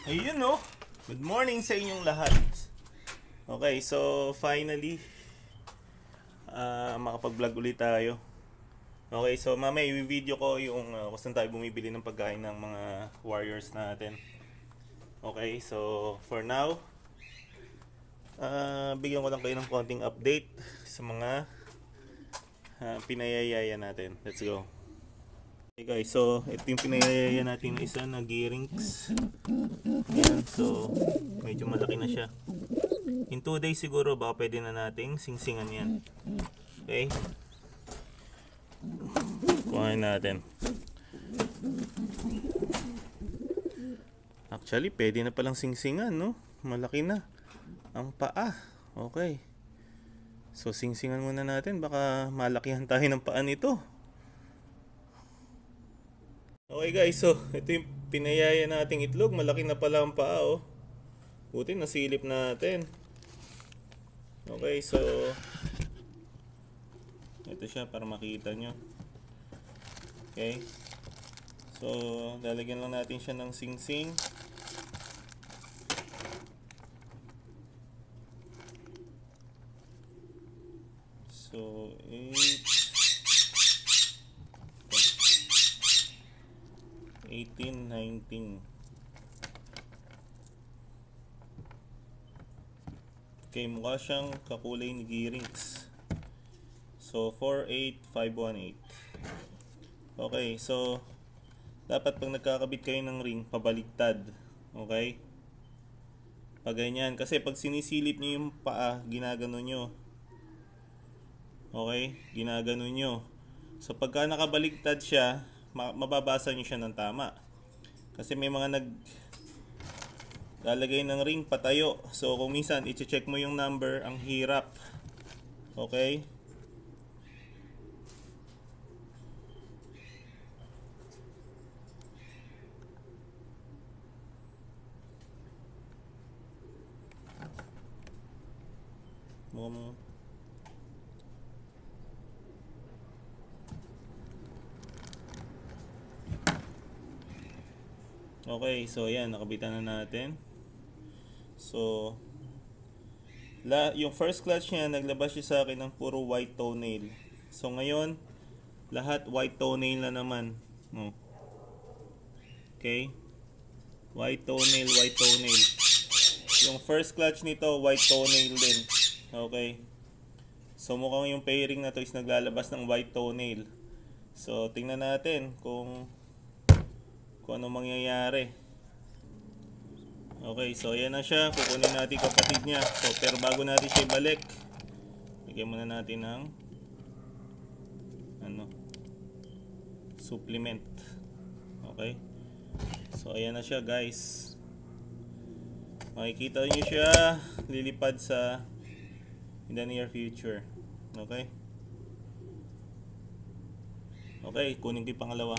Ayun no. Good morning sa inyong lahat. Okay, so finally, makapag-vlog ulit tayo. Okay, so mamaya i-video ko yung kung saan tayo bumibili ng pagkain ng mga warriors natin. Okay, so for now, bigyan ko lang kayo ng konting update sa mga pinayayaya natin. Let's go. Okay guys, so ito yung pinayayaya natin na isa na Gearings. Ayan, so medyo malaki na siya. In 2 days siguro baka pwede na nating singsingan yan. Okay? Kuhain natin. Actually, pwede na palang singsingan, no? Malaki na ang paa. Okay. So, singsingan muna natin. Baka malakihan tayo ng paa nito. Okay guys, so ito yung pinayaya nating itlog. Malaki na pala ang paa, oh. Buti nasilip natin. Okay, so ito siya para makita nyo. Okay. So, lalagyan lang natin siya ng singsing. So, 18, 19. Okay, mukha siyang kakulay ni Gearings. So, 48518. Okay, so dapat pag nagkakabit kayo ng ring, pabaligtad. Okay? Pag ganyan, kasi pag sinisilip niyo yung paa, ginagano nyo. Okay? Ginagano nyo. So, pagka nakabaligtad siya, mababasa nyo siya ng tama. Kasi may mga lalagay ng ring patayo. So, kung minsan, i-check mo yung number, ang hirap. Okay? Mukhang okay, so yan, nakabitan na natin. So, yung first clutch niya, naglabas siya sa akin ng puro white toenail. So, ngayon, lahat white toenail na naman. No. Okay? White toenail, white toenail. Yung first clutch nito, white toenail din. Okay? So, mukhang yung pairing na to is naglalabas ng white toenail. So, tingnan natin kung ano mangyayari. Okay, so yan na siya. Kukunin natin kapatid niya. So, pero bago natin siya ibalik, bigyan muna natin ng supplement. Okay. So, ayan na siya guys. Makikita niyo siya lilipad sa in the near future. Okay. Okay, kunin ko yung pangalawa.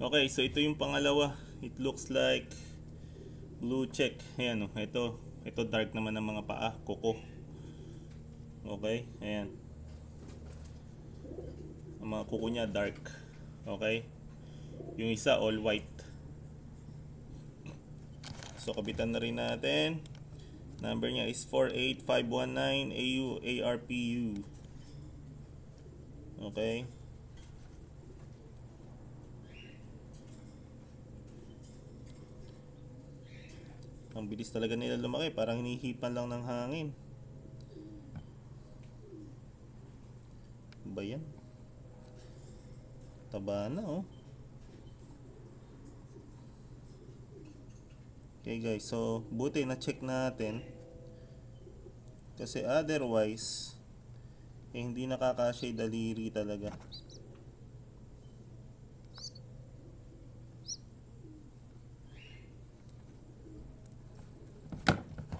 Okay, so ito yung pangalawa. It looks like blue check. Ayan o, ito dark naman ang mga paa, kuko. Okay, ayan. Ang mga kuko niya dark. Okay. Yung isa all white. So kabitan na rin natin. Number niya is 48519 AU ARPU. Okay. Ang bilis talaga nila lumaki, parang hinihipan lang ng hangin. Ba yan? Taba na oh. Okay guys, so buti na check natin. Kasi otherwise, hindi nakakasya yung daliri talaga.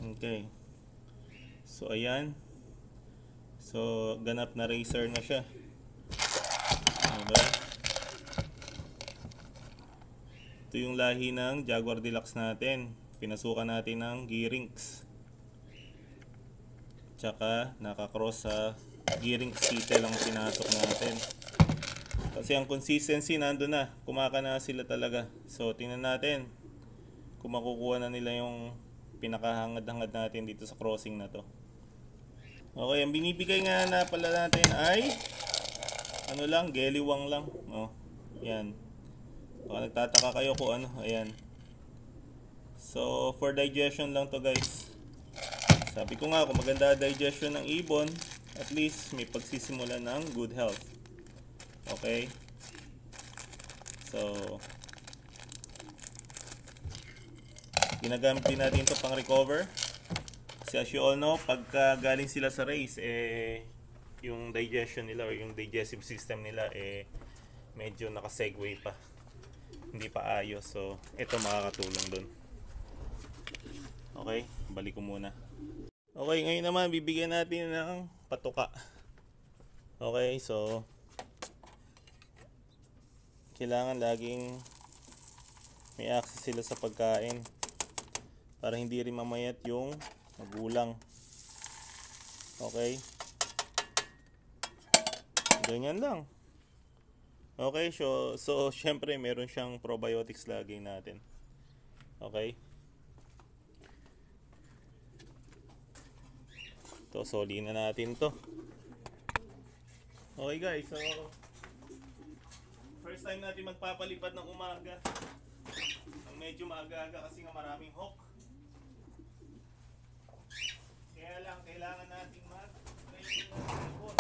Okay. So ayan. So ganap na racer na siya. Okay. Ito yung lahi ng Jaguar Deluxe natin. Pinasukan natin ng Gearings. Tsaka nakakross sa Gearings City lang pinasok natin. Kasi ang consistency nandun na. Kumaka na sila talaga. So tingnan natin kung makukuha na nila yung pinakahangad-hangad natin dito sa crossing na to. Okay, ang binibigay nga na pala natin ay ano lang, geliwang lang. Oh, yan. Baka nagtataka kayo kung ano, ayan. So, for digestion lang to guys. Sabi ko nga, kung maganda digestion ng ibon, at least may pagsisimula ng good health. Okay? So, ginagamit din natin ito pang recover. Kasi as you all know, pagka galing sila sa race, yung digestion nila or yung digestive system nila, medyo nakasegue pa. Hindi pa ayos. So, ito makakatulong dun. Okay, balik ko muna. Okay, ngayon naman bibigyan natin ng patuka. Okay, so kailangan laging may access sila sa pagkain para hindi rin mamayat yung magulang. Okay, ganyan lang. Okay, so syempre meron siyang probiotics lagi natin. Okay, to soliin na natin to. Okay guys, so first time natin magpapalipad ng umaga. Ang medyo maaga-aga kasi nga maraming hawk. Kaya lang kailangan nating mag-training ng ibon.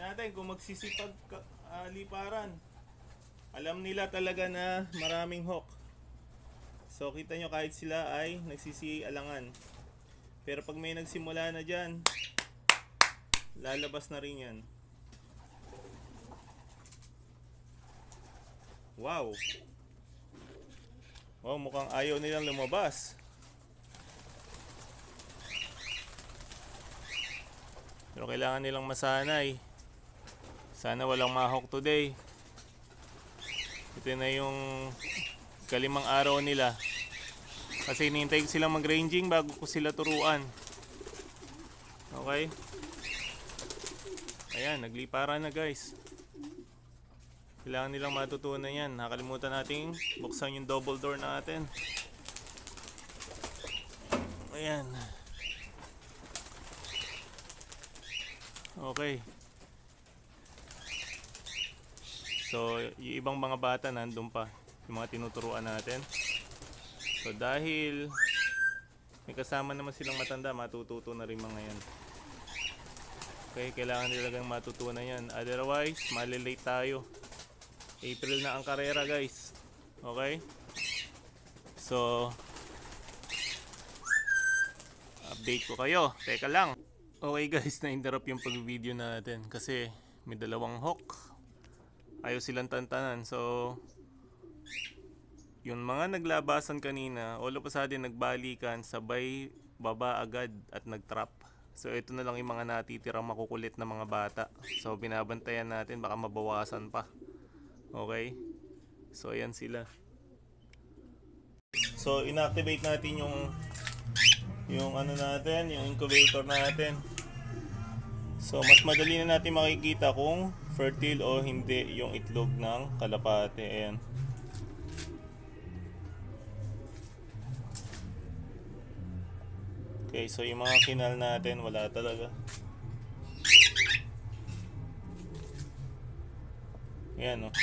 Natin kung magsisipag liparan, alam nila talaga na maraming hawk. So kita nyo kahit sila ay nagsisialangan, pero pag may nagsimula na dyan, lalabas na rin yan. Wow, mukhang ayaw nilang lumabas. Pero kailangan nilang masanay. Sana walang mahawk today. Ito na yung kalimang araw nila. Kasi hinihintay ko silang mag-ranging bago ko sila turuan. Okay? Ayan, nagliparan na guys. Kailangan nilang matutunan yan. Nakalimutan nating buksan yung double door natin. Ayan. Okay. So, yung ibang mga bata nandun pa, yung mga tinuturuan natin. So, dahil may kasama naman silang matanda, matututo na rin mga yan. Okay, kailangan nila lang matutunan yan. Otherwise, malilate tayo. April na ang karera guys. Okay? So, update ko kayo. Teka lang. Okay guys, na-interrupt yung pag-video natin kasi may dalawang hawk. Ayaw silang tantanan. So, yung mga naglabasan kanina, all of a sudden nagbalikan, sabay baba agad at nagtrap. So, ito na lang yung mga natitirang makukulit na mga bata. So, binabantayan natin, baka mabawasan pa. Okay? So, ayan sila. So, inactivate natin yung ano natin, yung incubator natin. So, mas madali na natin makikita kung fertile o hindi yung itlog ng kalapate. Ayan. Okay, so yung mga kinal natin, wala talaga. Ayan, oh.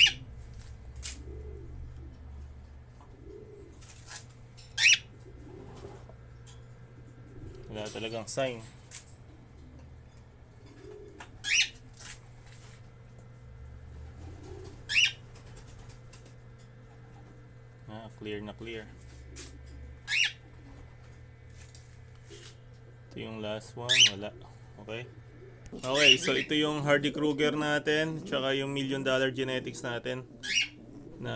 Wala talagang sign. Clear na clear. yung last one, wala. Okay. Okay, so ito yung Hardy Kruger natin, tsaka yung $1 million genetics natin na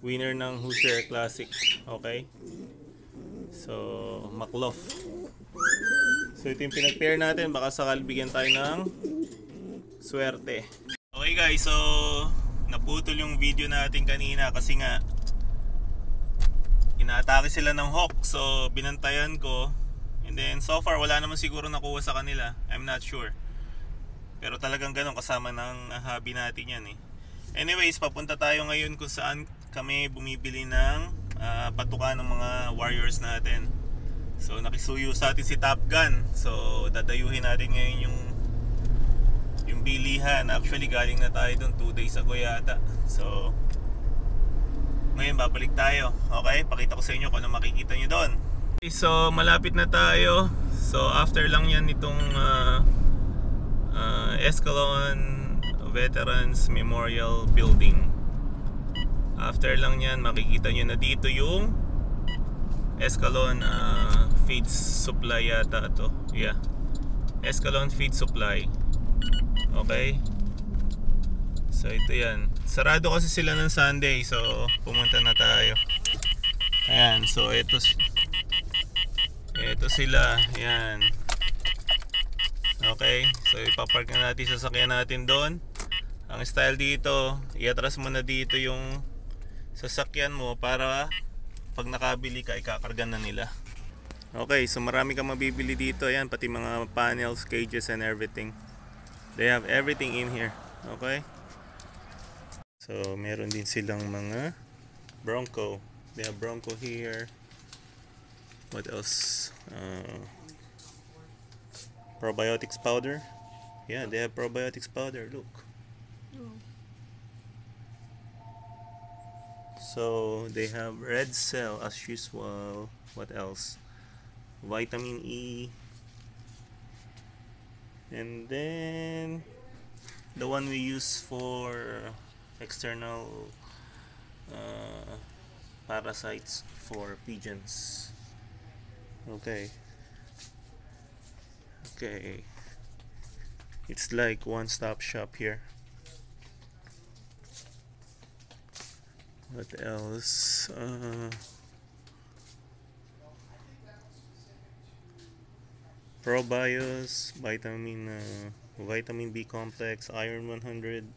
winner ng Hoosier Classic. Okay. So, Makloff. So ito yung pinag-pair natin, baka sakal bigyan tayo ng swerte. Okay guys, so naputol yung video natin kanina kasi nga inaatake sila ng hawk. So binantayan ko, and then so far wala naman siguro nakuha sa kanila. I'm not sure. Pero talagang ganun, kasama ng hobby natin yan eh. Anyways, papunta tayo ngayon kung saan kami bumibili ng patuka ng mga warriors natin. So nakisuyo sa atin si Top Gun. So dadayuhin natin ngayon yung bilihan. Actually galing na tayo doon 2 days ago yata. So ngayon babalik tayo. Okay, pakita ko sa inyo kung ano makikita nyo doon. Okay, so malapit na tayo. So after lang yan itong Escalon Veterans Memorial Building. After lang yan makikita nyo na dito yung Escalon Feed Supply yata to. Yeah, Escalon Feed Supply. Okay. So ito yan. Sarado kasi sila ng Sunday, so pumunta na tayo. Ayan, so ito sila. Ayan. Okay, so ipapark na natin sa sasakyan natin doon. Ang style dito, iatras mo na dito yung sasakyan mo para pag nakabili ka, ikakarga na nila. Okay, so marami kang mabibili dito. Ayan, pati mga panels, cages and everything. They have everything in here. Okay. So meron din silang mga Bronco. They have Bronco here. What else? Probiotics powder. Yeah, they have probiotics powder. Look. So they have red cell as usual. What else? Vitamin E. And then the one we use for external parasites for pigeons. Okay. Okay. It's like one-stop shop here. What else? Probios, vitamin B complex, iron 100.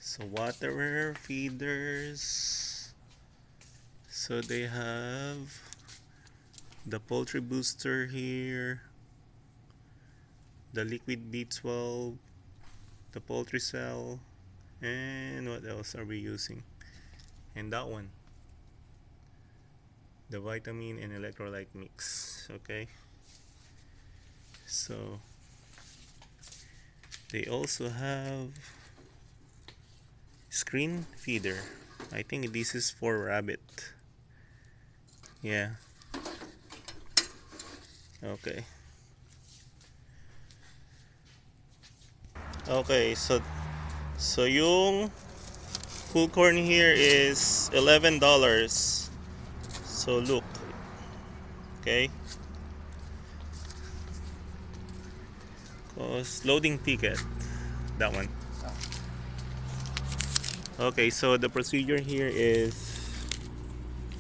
So water feeders. So they have the poultry booster here, the liquid B12, the poultry cell, and what else are we using? And that one, the vitamin and electrolyte mix. Okay, so they also have screen feeder. I think this is for rabbit. Yeah. Okay. Okay, so yung full corn here is $11. So look. Okay. Cost loading ticket. That one. Okay, so the procedure here is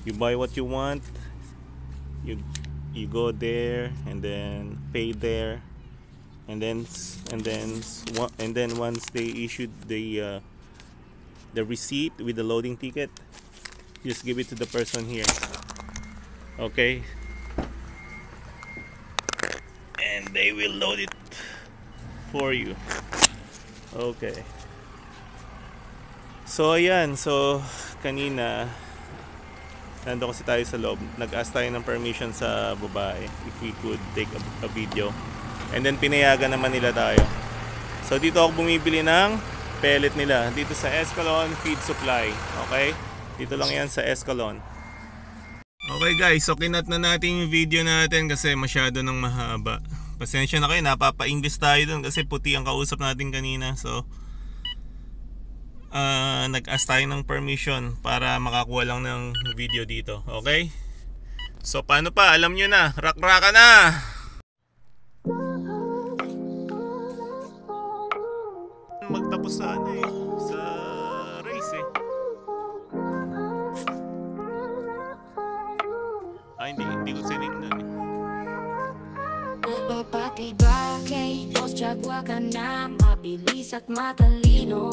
you buy what you want. You go there and then pay there, and then once they issued the receipt with the loading ticket, just give it to the person here. Okay, and they will load it for you. Okay, so ayan, so kanina nandun kasi tayo sa loob, nag-ask tayo ng permission sa babae if we could take a video, and then pinayagan naman nila tayo. So dito ako bumibili ng pellet nila, dito sa Escalon Feed Supply. Okay, dito lang yan sa Escalon. Okay guys, so kinat na natin yung video natin kasi masyado nang mahaba. Pasensya na kayo, napapa-English tayo dun kasi puti ang kausap natin kanina. So nag-ask tayo ng permission para makakuha lang ng video dito. Okay? So paano pa? Alam nyo na, rak-raka na! Magtapos sa ano eh, sa race eh. Hindi ko sinignan eh. Bagay-bagay, boss Jaguar ka na, mabilis at matalino.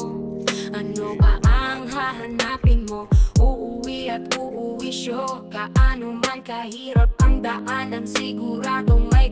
Ano ba ang hahanapin mo? Uuwi at uuwi siyo. Kaano man kahirap ang daanan, siguradong may